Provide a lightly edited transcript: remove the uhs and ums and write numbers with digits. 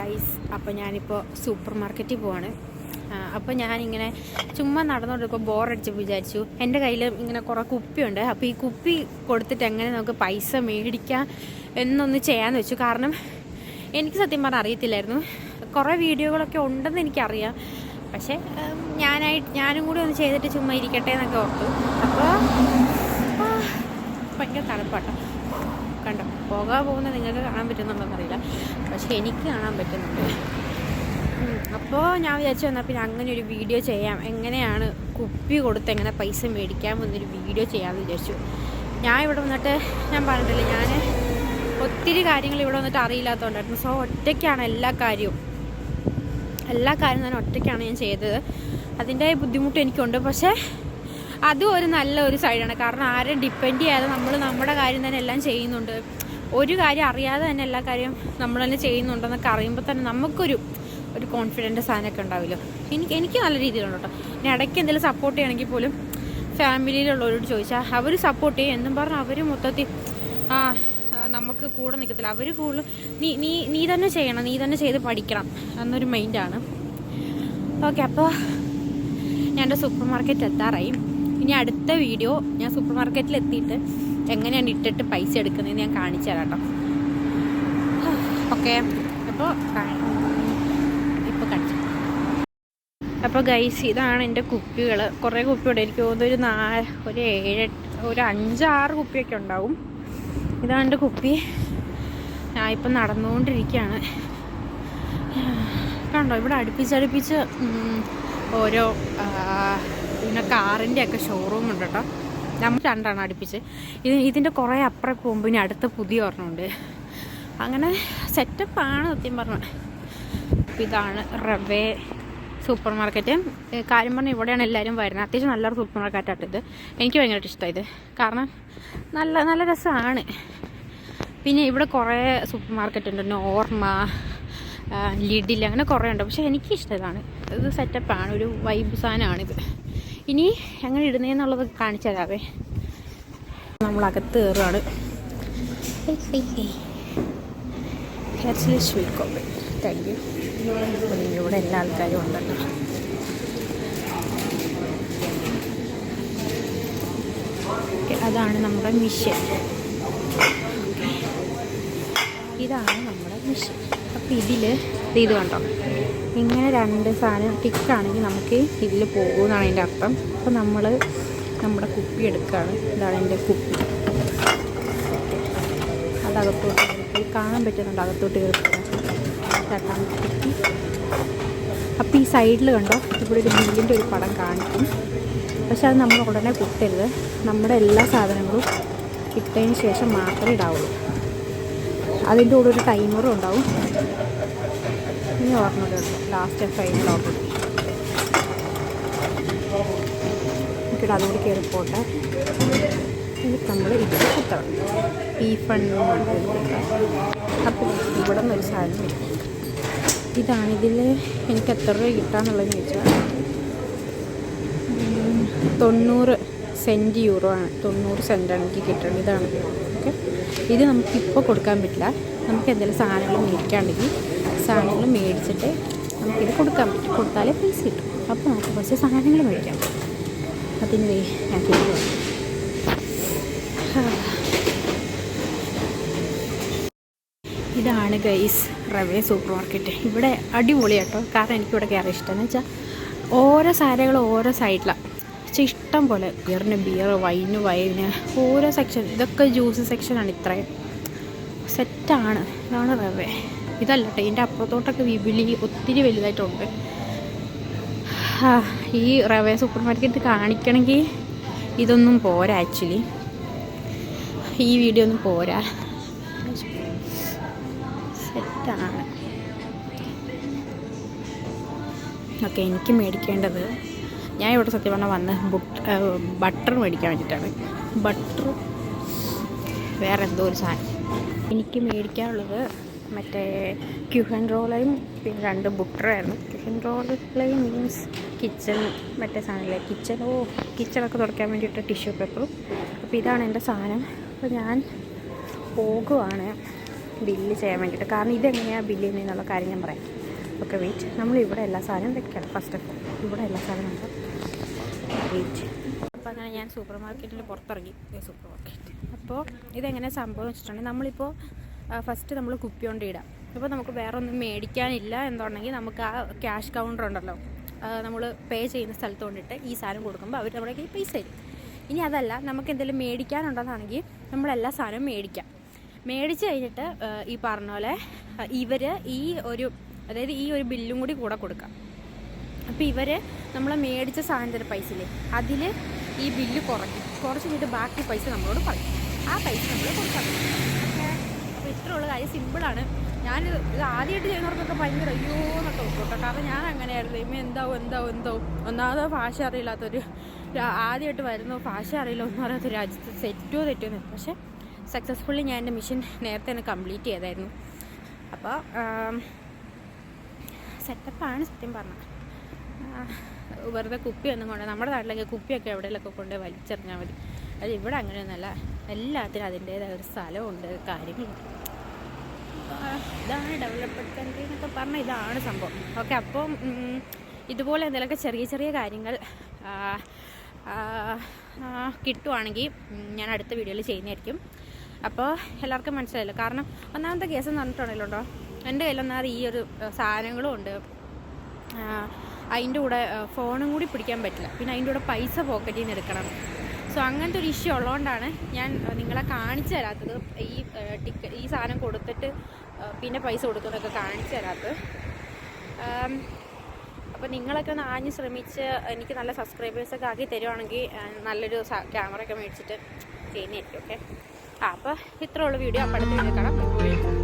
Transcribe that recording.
Guys, അപ്പോൾ ഞാനിപ്പോൾ super മാർക്കറ്റിൽ പോവാണ്. അപ്പോൾ ഞാനിങ്ങനെ ചുമ്മാ നടന്നുകൊണ്ടിരിപ്പോൾ ബോറടിച്ചപ്പോൾ വിചാരിച്ചു എൻ്റെ കയ്യിൽ ഇങ്ങനെ കുറേ കുപ്പിയുണ്ട്. അപ്പോൾ ഈ കുപ്പി കൊടുത്തിട്ട് എങ്ങനെ നമുക്ക് പൈസ മേടിക്കാം എന്നൊന്ന് ചെയ്യാമെന്ന് വെച്ചു. കാരണം എനിക്ക് സത്യം പറഞ്ഞാൽ അറിയത്തില്ലായിരുന്നു. കുറേ വീഡിയോകളൊക്കെ ഉണ്ടെന്ന് എനിക്കറിയാം, പക്ഷേ ഞാനും കൂടി ഒന്ന് ചെയ്തിട്ട് ചുമ്മാ ഇരിക്കട്ടെ എന്നൊക്കെ ഓർത്തു. അപ്പോൾ ഭയങ്കര തണുപ്പാട്ടോ. കണ്ടോ, പോകുന്നത് നിങ്ങൾക്ക് കാണാൻ പറ്റുന്നുണ്ടോയെന്നറിയില്ല, പക്ഷെ എനിക്ക് കാണാൻ പറ്റുന്നുണ്ട്. അപ്പോൾ ഞാൻ വിചാരിച്ചു വന്നാൽ പിന്നെ അങ്ങനെ ഒരു വീഡിയോ ചെയ്യാം, എങ്ങനെയാണ് കുപ്പി കൊടുത്ത് എങ്ങനെ പൈസ മേടിക്കാം എന്നൊരു വീഡിയോ ചെയ്യാമെന്ന് വിചാരിച്ചു. ഞാൻ ഇവിടെ വന്നിട്ട് ഞാൻ പറഞ്ഞിട്ടില്ല, ഞാൻ ഒത്തിരി കാര്യങ്ങൾ ഇവിടെ വന്നിട്ട് അറിയില്ലാത്തതുകൊണ്ടായിരുന്നു. സോ ഒറ്റയ്ക്കാണ് എല്ലാ കാര്യവും ഞാൻ ഒറ്റയ്ക്കാണ് ഞാൻ ചെയ്തത്. അതിൻ്റെ ബുദ്ധിമുട്ട് എനിക്കുണ്ട്, പക്ഷേ അതും ഒരു നല്ല ഒരു സൈഡാണ്. കാരണം ആരും ഡിപ്പെൻഡ് ചെയ്യാതെ നമ്മൾ നമ്മുടെ കാര്യം തന്നെ എല്ലാം ചെയ്യുന്നുണ്ട്. ഒരു കാര്യം അറിയാതെ തന്നെ എല്ലാ കാര്യവും നമ്മൾ തന്നെ ചെയ്യുന്നുണ്ടെന്നൊക്കെ അറിയുമ്പോൾ തന്നെ നമുക്കൊരു കോൺഫിഡൻറ്റ് സാധനമൊക്കെ ഉണ്ടാവില്ലോ. എനിക്ക് നല്ല രീതിയിലുണ്ട് കേട്ടോ. ഇനി ഇടയ്ക്ക് എന്തെങ്കിലും സപ്പോർട്ട് ചെയ്യണമെങ്കിൽ പോലും ഫാമിലിയിലുള്ളവരോട് ചോദിച്ചാൽ അവർ സപ്പോർട്ട് ചെയ്യും എന്നും പറഞ്ഞാൽ അവർ മൊത്തത്തിൽ നമുക്ക് കൂടെ നിൽക്കത്തില്ല. അവർ കൂടുതൽ നീ തന്നെ ചെയ്യണം, നീ തന്നെ ചെയ്ത് പഠിക്കണം എന്നൊരു മൈൻഡാണ്. ഓക്കെ, അപ്പോൾ ഞാൻ എൻ്റെ സൂപ്പർ മാർക്കറ്റ് എത്താറായി. ഇനി അടുത്ത വീഡിയോ ഞാൻ സൂപ്പർ മാർക്കറ്റിൽ എത്തിയിട്ട് എങ്ങനെയാണ് ഇട്ടിട്ട് പൈസ എടുക്കുന്നതെന്ന് ഞാൻ കാണിച്ചു തരാം കേട്ടോ. ഓക്കെ, അപ്പോൾ കാണിച്ചു. അപ്പോൾ ഗൈസ്, ഇതാണ് എൻ്റെ കുപ്പികൾ. കുറേ കുപ്പിയുണ്ട്. എനിക്ക് തോന്നുന്നു ഒരു 5-6 കുപ്പിയൊക്കെ ഉണ്ടാവും. ഇതാണ് എൻ്റെ കുപ്പി. ഞാൻ ഇപ്പം നടന്നുകൊണ്ടിരിക്കുകയാണ്. കണ്ടോ, ഇവിടെ അടുപ്പിച്ച് ഓരോ പിന്നെ കാറിൻ്റെയൊക്കെ ഷോറൂം ഉണ്ട് കേട്ടോ. നമ്മൾ 2 അടുപ്പിച്ച്. ഇതിൻ്റെ കുറേ അപ്പുറം പോകുമ്പോൾ ഇനി അടുത്ത പുതിയ ഒരെണ്ണമുണ്ട്. അങ്ങനെ സെറ്റപ്പാണ് സത്യം പറഞ്ഞത്. ഇതാണ് റവേ സൂപ്പർ മാർക്കറ്റ്. കാര്യം പറഞ്ഞാൽ ഇവിടെയാണ് എല്ലാവരും വരുന്നത്. അത്യാവശ്യം നല്ലൊരു സൂപ്പർ മാർക്കറ്റായിട്ട് ഇത്. എനിക്ക് ഭയങ്കരമായിട്ട് ഇഷ്ടമായി ഇത്. കാരണം നല്ല രസമാണ്. പിന്നെ ഇവിടെ കുറേ സൂപ്പർ മാർക്കറ്റ് ഉണ്ട്. നോർമ, ലിഡിൽ, അങ്ങനെ കുറേ ഉണ്ട്. പക്ഷേ എനിക്കിഷ്ടം ഇതാണ്. ഇത് സെറ്റപ്പാണ്, ഒരു വൈബ് സാധനമാണിത്. ഇനി എങ്ങനെ ഇടുന്നതെന്നുള്ളത് കാണിച്ചു തരാവേ. നമ്മളകത്ത് കയറുകയാണ്. Sweet copy, thank you. ഇവിടെ എല്ലാ ആൾക്കാരും ഉണ്ടല്ലോ. അതാണ് നമ്മുടെ മിഷൻ. ഇതാണ് നമ്മുടെ മിഷൻ. അപ്പോൾ ഇത് കണ്ടോ, ഇങ്ങനെ 2 സാധനം ടിക്കാണെങ്കിൽ നമുക്ക് ഇതിൽ പോകുമെന്നാണ് അതിൻ്റെ അർത്ഥം. അപ്പോൾ നമ്മൾ നമ്മുടെ കുപ്പി എടുക്കുകയാണ്. ഇതാണ് എൻ്റെ കുപ്പി. അതകത്തോട്ട് കയറി കാണാൻ പറ്റുന്നുണ്ട്. അകത്തോട്ട് കയറി കുപ്പി. അപ്പോൾ ഈ സൈഡിൽ കണ്ടോ, ഇവിടെ ഒരു ബില്ലിൻ്റെ ഒരു പടം കാണിക്കും. പക്ഷെ അത് നമ്മൾ ഉടനെ കുത്തരുത്. നമ്മുടെ എല്ലാ സാധനങ്ങളും ഇട്ടതിന് ശേഷം മാത്രമേ ഇടാവുള്ളൂ. അതിൻ്റെ കൂടെ ഒരു ടൈമറും ഉണ്ടാവും. ഇനി ഓർമ്മ ലാസ്റ്റ് ഫൈനൽ ഓർമ്മ ഇവിടെ അതുകൂടി കയറി പോട്ടെ. എന്നിട്ട് നമ്മൾ ഇതിൽ കുത്തണം. ഈ ഫണ്ട് അപ്പോൾ ഇവിടെ നിന്നൊരു സാധനം വരും. ഇതാണ്. ഇതിൽ എനിക്ക് എത്ര രൂപ കിട്ടാന്നുള്ളതെന്ന് ചോദിച്ചാൽ 90 സെൻറ്റ് യൂറോ ആണ്. 90 സെൻറ്റാണ് എനിക്ക് കിട്ടുന്നത്. ഇതാണ്. ഓക്കെ, ഇത് നമുക്കിപ്പോൾ കൊടുക്കാൻ പറ്റില്ല. നമുക്ക് എന്തെങ്കിലും സാധനങ്ങൾ മേടിക്കാണ്ടെങ്കിൽ സാധനങ്ങൾ മേടിച്ചിട്ട് നമുക്കിത് കൊടുക്കാൻ പറ്റും. കൊടുത്താലേ പൈസ കിട്ടും. അപ്പോൾ നമുക്ക് കുറച്ച് സാധനങ്ങൾ മേടിക്കാം. അതിന് ഞാൻ ഇതാണ് ഗൈസ് റവേ സൂപ്പർ മാർക്കറ്റ്. ഇവിടെ അടിപൊളിയാട്ടോ. കാരണം എനിക്കിവിടെ കയറി ഇഷ്ടമെന്ന് വെച്ചാൽ ഓരോ സാധനങ്ങൾ ഓരോ സൈഡിലാണ്. പക്ഷേ ഇഷ്ടം പോലെ ബിയർ, വൈന് ഓരോ സെക്ഷൻ. ഇതൊക്കെ ജ്യൂസ് സെക്ഷനാണ്. ഇത്രയും സെറ്റാണ്. ഇതാണ് റവേ. ഇതല്ല കേട്ടോ, ഇതിൻ്റെ അപ്പുറത്തോട്ടൊക്കെ ഒത്തിരി വലുതായിട്ടുണ്ട്. ഈ റവേ സൂപ്പർ മാർക്കറ്റ് കാണിക്കണമെങ്കിൽ ഇതൊന്നും പോരാ. ആക്ച്വലി ഈ വീഡിയോ ഒന്നും പോരാ. സെറ്റാണ്. ഓക്കെ, എനിക്ക് മേടിക്കേണ്ടത്, ഞാൻ ഇവിടെ സത്യം പറഞ്ഞാൽ വന്ന് ബട്ടർ മേടിക്കാൻ വേണ്ടിയിട്ടാണ്. ബട്ടർ വേറെ എന്തോ ഒരു സാധനം. എനിക്ക് മേടിക്കാനുള്ളത് മറ്റേ ക്യൂഹൻ റോളയും പിന്നെ 2 ബുട്ടറായിരുന്നു. ക്യൂഹൻ റോളയും മീൻസ് കിച്ചൺ മറ്റേ സാധനമില്ലേ, കിച്ചണൊക്കെ തുടയ്ക്കാൻ വേണ്ടിയിട്ട് ടിഷ്യൂ പേപ്പറും. അപ്പോൾ ഇതാണ് എൻ്റെ സാധനം. അപ്പോൾ ഞാൻ പോകുവാണ്. ബില്ല് ചെയ്യാൻ വേണ്ടിയിട്ട്. കാരണം ഇതെങ്ങനെയാണ് ബില്ല് ചെയ്യുന്നതെന്നുള്ള കാര്യം ഞാൻ പറയാം. Okay wait. നമ്മളിവിടെ എല്ലാ സാധനവും വെക്കണം. ഫസ്റ്റ് ഓഫ് ഓൾ ഇവിടെ എല്ലാ സാധനവും ഉണ്ട്. വെയിറ്റ്. അപ്പോൾ അങ്ങനെ ഞാൻ സൂപ്പർ മാർക്കറ്റിൽ പുറത്തിറങ്ങി. Super market. അപ്പോൾ ഇതെങ്ങനെ സംഭവം വെച്ചിട്ടുണ്ടെങ്കിൽ നമ്മളിപ്പോൾ ഫസ്റ്റ് നമ്മൾ കുപ്പി കൊണ്ട് ഇടാം. അപ്പോൾ നമുക്ക് വേറെ ഒന്നും മേടിക്കാനില്ല എന്നുണ്ടെങ്കിൽ നമുക്ക് ആ ക്യാഷ് കൗണ്ടർ ഉണ്ടല്ലോ, നമ്മൾ പേ ചെയ്യുന്ന സ്ഥലത്ത് കൊണ്ടിട്ട് ഈ സാധനം കൊടുക്കുമ്പോൾ അവർ നമ്മുടെ കയ്യിൽ പൈസ തരും. ഇനി അതല്ല, നമുക്ക് എന്തെങ്കിലും മേടിക്കാനുണ്ടെന്നാണെങ്കിൽ നമ്മളെല്ലാ സാധനവും മേടിച്ച് കഴിഞ്ഞിട്ട് ഈ പറഞ്ഞ പോലെ ഇവർ അതായത് ഈ ഒരു ബില്ലും കൂടെ കൊടുക്കാം. അപ്പോൾ ഇവർ നമ്മൾ മേടിച്ച സാധനത്തിൻ്റെ പൈസയില്ലേ അതിൽ ഈ ബില്ല് കുറച്ചിട്ട് ബാക്കി പൈസ നമ്മളോട് പറയും. ആ പൈസ നമ്മൾ കൊടുക്കാൻ പറ്റും. ഓക്കെ. അപ്പോൾ ഇത്രയുള്ള കാര്യം സിമ്പിളാണ്. ഞാൻ ഇത് ആദ്യമായിട്ട് ചെയ്യുന്നവർക്കൊക്കെ ഭയങ്കര അയ്യോ എന്നൊക്കെ കേട്ടോ. കാരണം ഞാൻ അങ്ങനെയായിരുന്നു. ഇമ്മ എന്താവും ഒന്നാമത് ഭാഷ അറിയില്ലാത്തൊരു ആദ്യമായിട്ട് വരുന്നു, ഭാഷ അറിയില്ല, ഒന്നും അറിയാത്തൊരു രാജ്യത്ത് തെറ്റോ പക്ഷേ സക്സസ്ഫുള്ളി ഞാൻ എൻ്റെ മിഷൻ നേരത്തെ തന്നെ കംപ്ലീറ്റ് ചെയ്തായിരുന്നു. അപ്പോൾ സെറ്റപ്പാണ് സത്യം പറഞ്ഞാൽ. വെറുതെ കുപ്പിയൊന്നും കൊണ്ട് നമ്മുടെ നാട്ടിലൊക്കെ കുപ്പിയൊക്കെ എവിടെയെങ്കിലൊക്കെ കൊണ്ട് വലിച്ചെറിഞ്ഞാൽ മതി. അത് ഇവിടെ അങ്ങനെയൊന്നുമല്ല. എല്ലാത്തിനും അതിൻ്റേതായ ഒരു സ്ഥലമുണ്ട്, കാര്യങ്ങളുണ്ട്. ഇതാണ് ഡെവലപ്ഡ് കൺട്രി എന്നൊക്കെ പറഞ്ഞാൽ ഇതാണ് സംഭവം. ഓക്കെ. അപ്പം ഇതുപോലെ എന്തെങ്കിലുമൊക്കെ ചെറിയ കാര്യങ്ങൾ കിട്ടുവാണെങ്കിൽ ഞാൻ അടുത്ത വീഡിയോയിൽ ചെയ്യുന്നതായിരിക്കും. അപ്പോൾ എല്ലാവർക്കും മനസ്സിലായല്ലോ. കാരണം ഒന്നാമത്തെ കേസ് എന്ന് പറഞ്ഞിട്ടുണ്ടല്ലോ, എൻ്റെ കയ്യിലൊന്നാമത് ഈ ഒരു സാധനങ്ങളും ഉണ്ട്, അതിൻ്റെ കൂടെ ഫോണും കൂടി പിടിക്കാൻ പറ്റില്ല, പിന്നെ അതിൻ്റെ കൂടെ പൈസ പോക്കറ്റിൽ നിന്ന് എടുക്കണം. സോ അങ്ങനത്തെ ഒരു ഇഷ്യൂ ഉള്ളതുകൊണ്ടാണ് ഞാൻ നിങ്ങളെ കാണിച്ചു തരാത്തത്. ഈ സാധനം കൊടുത്തിട്ട് പിന്നെ പൈസ കൊടുക്കുന്നതൊക്കെ കാണിച്ചു തരാത്തത്. അപ്പോൾ നിങ്ങളൊക്കെ ഒന്ന് ആഞ്ഞ് ശ്രമിച്ച് എനിക്ക് നല്ല സബ്സ്ക്രൈബേഴ്സൊക്കെ ആക്കി തരുവാണെങ്കിൽ നല്ലൊരു ക്യാമറയൊക്കെ മേടിച്ചിട്ട് ചെയ്യുന്നതായിരിക്കും. ഓക്കെ. അപ്പോൾ ഇത്രയുള്ള വീഡിയോ. അപ്പോൾ അടുത്ത വീഡിയോ കാണാം.